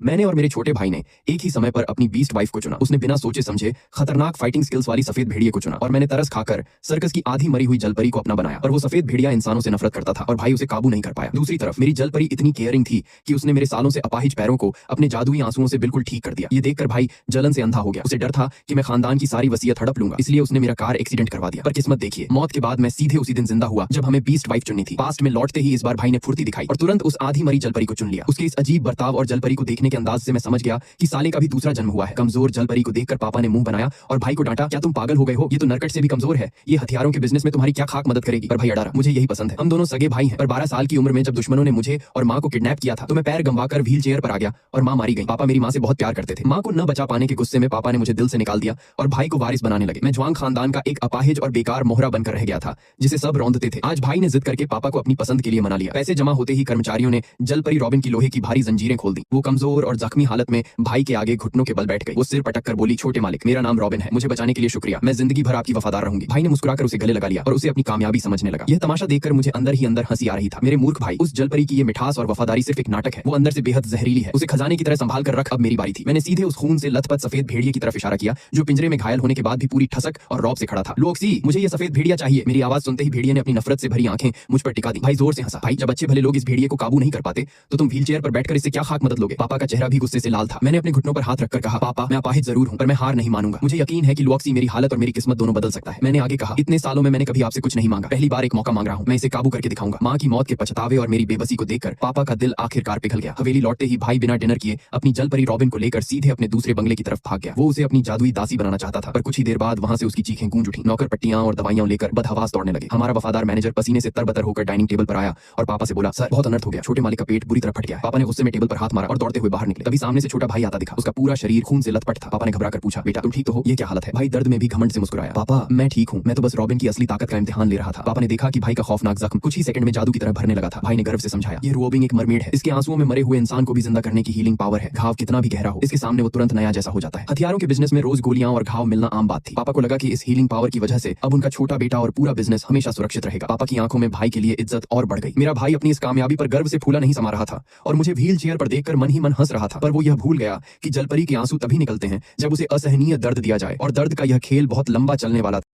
मैंने और मेरे छोटे भाई ने एक ही समय पर अपनी बीस्ट वाइफ को चुना। उसने बिना सोचे समझे खतरनाक फाइटिंग स्किल्स वाली सफेद भेड़िए को चुना और मैंने तरस खाकर सर्कस की आधी मरी हुई जलपरी को अपना बनाया। और वो सफेद भेड़िया इंसानों से नफरत करता था और भाई उसे काबू नहीं कर पाया। दूसरी तरफ मेरी जलपरी इतनी केयरिंग थी कि उसने मेरे सालों से अपाहिज पैरों को अपने जादुई आंसुओं से बिल्कुल ठीक कर दिया। ये देखकर भाई जलन से अंधा हो गया। उसे डर था कि मैं खानदान की सारी वसीयत हड़प लूंगा, इसलिए उसने मेरा कार एक्सीडेंट करवा दिया। पर किस्मत देखिए, मौत के बाद मैं सीधे उसी दिन जिंदा हुआ जब हमें बीस्ट वाइफ चुननी थी। पास्ट में लौटते ही इस बार भाई ने फुर्ती दिखाई और तुरंत उस आधी मरी जलपरी को चुन लिया। उसके इस अजीब बर्ताव और जलपरी को देखने के अंदाज से मैं समझ गया कि साले का भी दूसरा जन्म हुआ है। कमजोर जलपरी को देखकर पापा ने मुंह बनाया और भाई को डांटा, क्या तुम पागल हो गए हो? ये तो नरकट से भी कमजोर है। ये हथियारों के बिजनेस में तुम्हारी क्या खाक मदद करेगी? पर भाई अड़ा रहा, मुझे यही पसंद है। हम दोनों सगे भाई हैं। पर 12 साल की उम्र में जब दुश्मनों ने मुझे और माँ को किडनैप किया था तो मैं पैर गंवाकर व्हील चेयर पर आ गया और माँ मारी गई। पापा मेरी माँ से बहुत प्यार करते थे। माँ को न बचा पाने के गुस्से में पापा ने मुझे दिल से निकाल दिया और भाई को वारिस बनाने लगे। मैं ज्वांग खानदान का एक अपाहिज और बेकार मोहरा बनकर रह गया था जिसे सब रौंदते थे। आज भाई ने जिद करके पापा को अपनी पसंद के लिए मना लिया। पैसे जमा होते ही कर्मचारियों ने जलपरी रॉबिन की लोहे की भारी जंजीरें खोल दी। वो कमजोर और जख्मी हालत में भाई के आगे घुटनों के बल बैठ गई। वो सिर पटक कर बोली, छोटे मालिक, मेरा नाम रॉबिन है, मुझे बचाने के लिए शुक्रिया, मैं जिंदगी भर आपकी वफादार रहूंगी। भाई ने मुस्कुराकर उसे गले लगा लिया और उसे अपनी कामयाबी समझने लगा। यह तमाशा देखकर मुझे अंदर ही अंदर हंसी आ रही था। मेरे मूर्ख भाई, उस जलपरी की ये मिठास और वफादारी सिर्फ एक नाटक है। वो अंदर से बेहद जहरीली है। उसे खजाने की तरह संभाल कर रख, अब मेरी बारी थी। मैंने सीधे उस खून से लथपथ सफेद भेड़िए की तरफ इशारा किया जो पिंजरे में घायल होने के बाद भी पूरी ठसक और रौब से खड़ा था। लोग मुझे ये सफेद भेड़िया चाहिए। मेरी आवाज सुनते ही भेड़िए ने अपनी नफरत से भरी आंखें मुझ पर टिका दी। भाई जोर से हंसा। भाई, जब अच्छे भले लोग इस भेड़िए को काबू नहीं कर पाते तो तुम व्हील चेयर पर बैठकर इससे क्या खाक मदद लोगे? पापा का चेहरा भी गुस्से से लाल था। मैंने अपने घुटनों पर हाथ रखकर कहा, पापा, मैं अपाहिज जरूर हूं पर मैं हार नहीं मानूंगा। मुझे यकीन है कि लुऑक्सी मेरी हालत और मेरी किस्मत दोनों बदल सकता है। मैंने आगे कहा, इतने सालों में मैंने कभी आपसे कुछ नहीं मांगा, पहली बार एक मौका मांग रहा हूं। मैं इसे काबू करके दिखाऊंगा। मां की मौत के पछतावे और मेरी बेबसी को देखकर पापा का दिल आखिरकार पिघल गया। हवेली लौटते ही भाई बिना डिनर किए अपनी जलपरी रॉबिन को लेकर सीधे अपने दूसरे बंगले की तरफ भाग गया। वो उसे अपनी जादुई दासी बनाना चाहता था, पर कुछ ही देर बाद वहां से उसकी चीखें गूंज उठी। नौकर पट्टियां और दवाइयां लेकर बदहवास दौड़ने लगे। हमारा वफादार मैनेजर पसीने से तरबतर होकर डाइनिंग टेबल पर आया और पापा से बोला, सर, बहुत अनर्थ हो गया, छोटे मालिक का पेट बुरी तरह फट गया है। पापा ने गुस्से में टेबल पर हाथ मारा और दौड़ते हुए बाहर निकले। तभी सामने से छोटा भाई आता दिखा। उसका पूरा शरीर खून से लथपथ था। पापा ने घबरा कर पूछा, बेटा तुम ठीक तो हो? ये क्या हालत है? भाई दर्द में भी घमंड से मुस्कुराया, पापा मैं ठीक हूँ, मैं तो बस रॉबिन की असली ताकत का इम्तिहान ले रहा था। पापा ने देखा कि भाई का खौफनाक जख्म कुछ ही सेकंड में जादू की तरह भरने लगा था। भाई ने गर्व से समझाया, ये रॉबिन एक मरमेड है, इसके आंसुओं में मरे हुए इंसान को भी जिंदा करने की हीलिंग पावर है। घाव कितना भी गहरा हो, इसके सामने वो तुरंत नया जैसा हो जाता है। हथियारों के बिजनेस में रोज गोलियां और घाव मिलना आम बात थी। पापा को लगा कि इस हीलिंग पावर की वजह से अब उनका छोटा बेटा और पूरा बिजनेस हमेशा सुरक्षित रहेगा। पापा की आंखों में भाई के लिए इज्जत और बढ़ गई। मेरा भाई अपनी इस कामयाबी पर गर्व से फूला नहीं समा रहा था और मुझे व्हील चेयर पर देखकर मन ही मन हंस रहा था। पर वो यह भूल गया कि जलपरी के आंसू तभी निकलते हैं जब उसे असहनीय दर्द दिया जाए और दर्द का यह खेल बहुत लंबा चलने वाला था।